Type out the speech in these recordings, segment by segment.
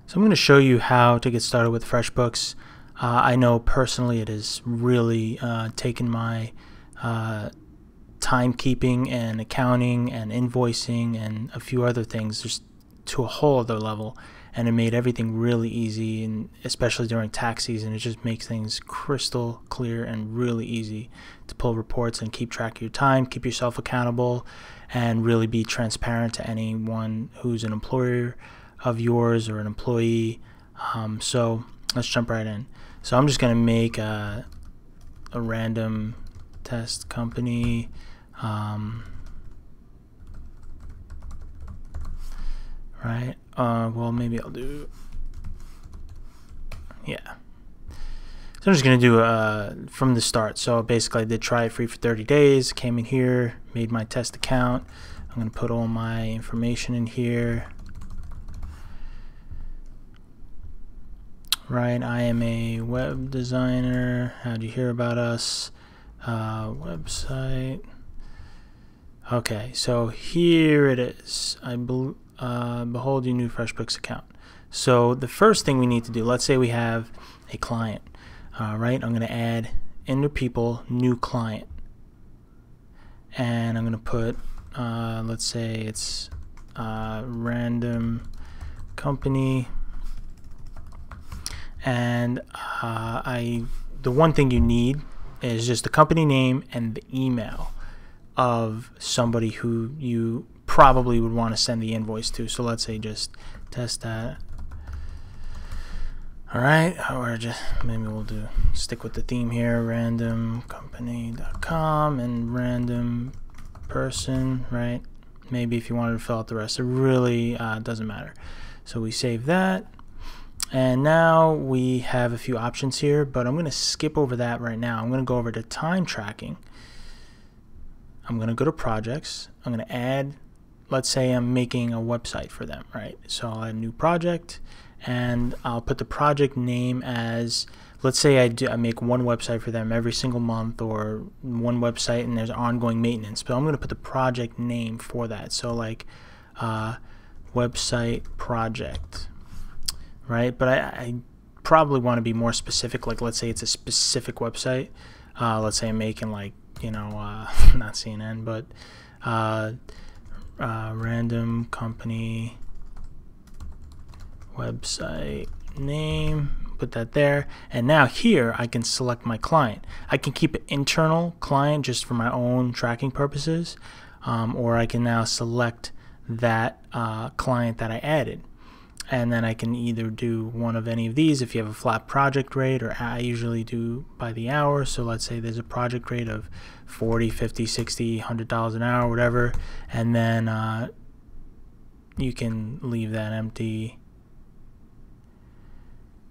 So I'm going to show you how to get started with FreshBooks. I know personally it has really taken my timekeeping and accounting and invoicing and a few other things just to a whole other level, and it made everything really easy, and especially during tax season it just makes things crystal clear and really easy to pull reports and keep track of your time, keep yourself accountable, and really be transparent to anyone who's an employer of yours or an employee. So let's jump right in. So I'm just going to make a random test company. Right. Well, maybe I'll do, yeah. So I'm just going to do from the start. So basically I did try it free for 30 days, came in here, made my test account. I'm going to put all my information in here. Right, I am a web designer. How'd you hear about us? Website. Okay, so here it is. Behold your new FreshBooks account. So the first thing we need to do, let's say we have a client. Right, I'm going to add into people, new client. And I'm going to put, let's say it's random company. And the one thing you need is just the company name and the email of somebody who you probably would want to send the invoice to. So let's say just test that. All right, or just maybe we'll stick with the theme here, randomcompany.com and random person, right? Maybe if you wanted to fill out the rest, it really doesn't matter. So we save that. And now we have a few options here, but I'm going to skip over that right now. I'm going to go over to time tracking. I'm going to go to projects. I'm going to add, let's say I'm making a website for them, right? So I'll add a new project, and I'll put the project name as, let's say I make one website for them every single month, or one website and there's ongoing maintenance, but I'm going to put the project name for that. So like website project. Right, but I probably want to be more specific. Like, let's say it's a specific website. Let's say I'm making, like, you know, not CNN, but random company website name. Put that there, and now here I can select my client. I can keep an internal client just for my own tracking purposes, or I can now select that client that I added. And then I can either do one of any of these if you have a flat project rate, or I usually do by the hour. So let's say there's a project rate of 40, 50, 60, $100 an hour, whatever. And then you can leave that empty.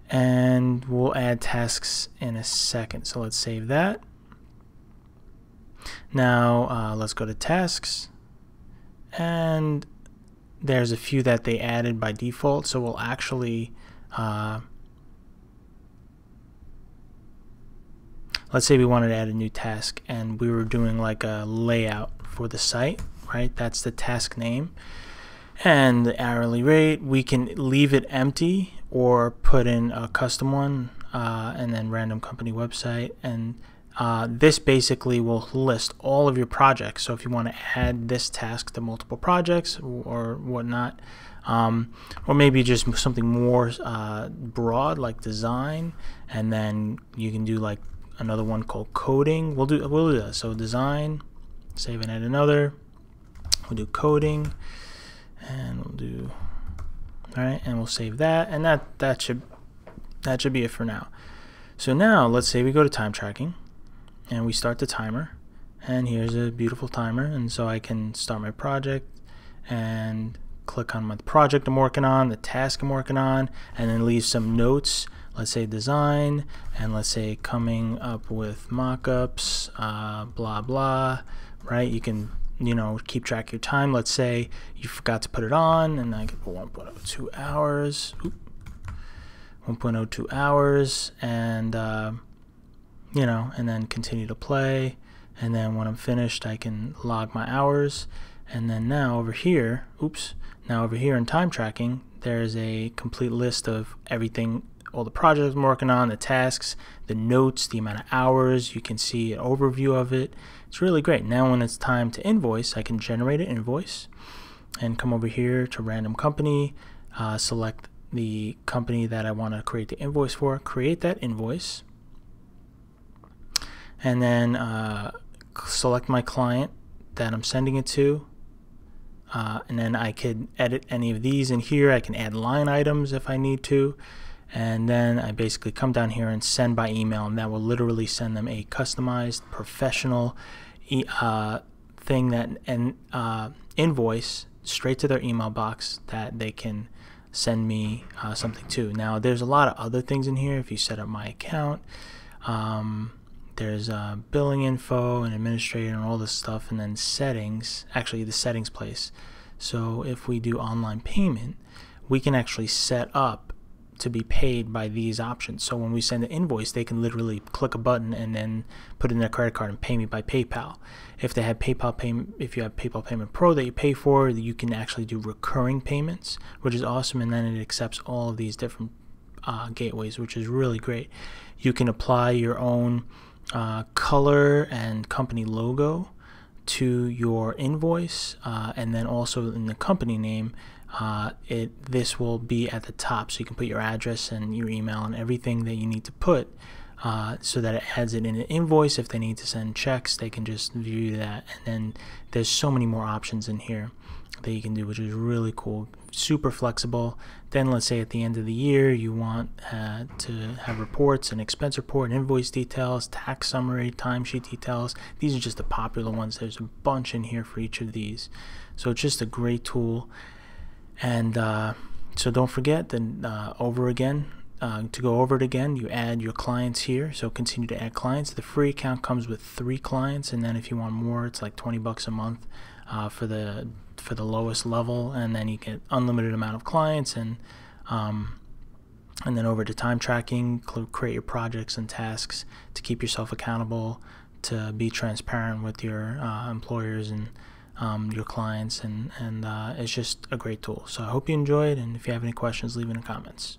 And we'll add tasks in a second. So let's save that. Now let's go to tasks. And there's a few that they added by default, so we'll actually let's say we wanted to add a new task and we were doing like a layout for the site, right? That's the task name. And the hourly rate, we can leave it empty or put in a custom one, and then random company website. And this basically will list all of your projects. So if you want to add this task to multiple projects or whatnot, or maybe just something more broad like design, and then you can do like another one called coding. We'll do that. So design, save and add another. We'll do coding, and we'll do, all right, and we'll save that, and that should be it for now. So now let's say we go to time tracking. And we start the timer, and here's a beautiful timer, and so I can start my project and click on my project I'm working on, the task I'm working on, and then leave some notes. Let's say design, and let's say coming up with mockups, blah blah, right? You can, you know, keep track of your time. Let's say you forgot to put it on, and I can put 1.02 hours. 1.02 hours, and you know, and then continue to play, and then when I'm finished I can log my hours. And then now over here, now over here in time tracking, there's a complete list of everything, all the projects I'm working on, the tasks, the notes, the amount of hours. You can see an overview of it. It's really great. Now when it's time to invoice, I can generate an invoice and come over here to random company, select the company that I want to create the invoice for, create that invoice, and then select my client that I'm sending it to. And then I could edit any of these in here. I can add line items if I need to. And then I basically come down here and send by email, and that will literally send them a customized, professional thing invoice straight to their email box that they can send me something to. Now there's a lot of other things in here. If you set up my account, there's billing info and administrator and all this stuff, and then settings, actually the settings place. So if we do online payment, we can actually set up to be paid by these options. So when we send an invoice, they can literally click a button and then put in their credit card and pay me by PayPal. If they have PayPal payment, if you have PayPal Payment Pro that you pay for, you can actually do recurring payments, which is awesome. And then it accepts all of these different gateways, which is really great. You can apply your own color and company logo to your invoice, and then also in the company name, this will be at the top, so you can put your address and your email and everything that you need to put, so that it adds it in an invoice. If they need to send checks, they can just view that. And then there's so many more options in here that you can do, which is really cool, super flexible. Then let's say at the end of the year you want to have reports, an expense report, invoice details, tax summary, timesheet details. These are just the popular ones. There's a bunch in here for each of these, so it's just a great tool. And so don't forget that to go over it again, you add your clients here. So continue to add clients. The free account comes with 3 clients, and then if you want more, it's like $20 a month for the lowest level, and then you get unlimited amount of clients. And then over to time tracking, create your projects and tasks to keep yourself accountable, to be transparent with your employers and your clients, and it's just a great tool. So I hope you enjoyed, and if you have any questions, leave it in the comments.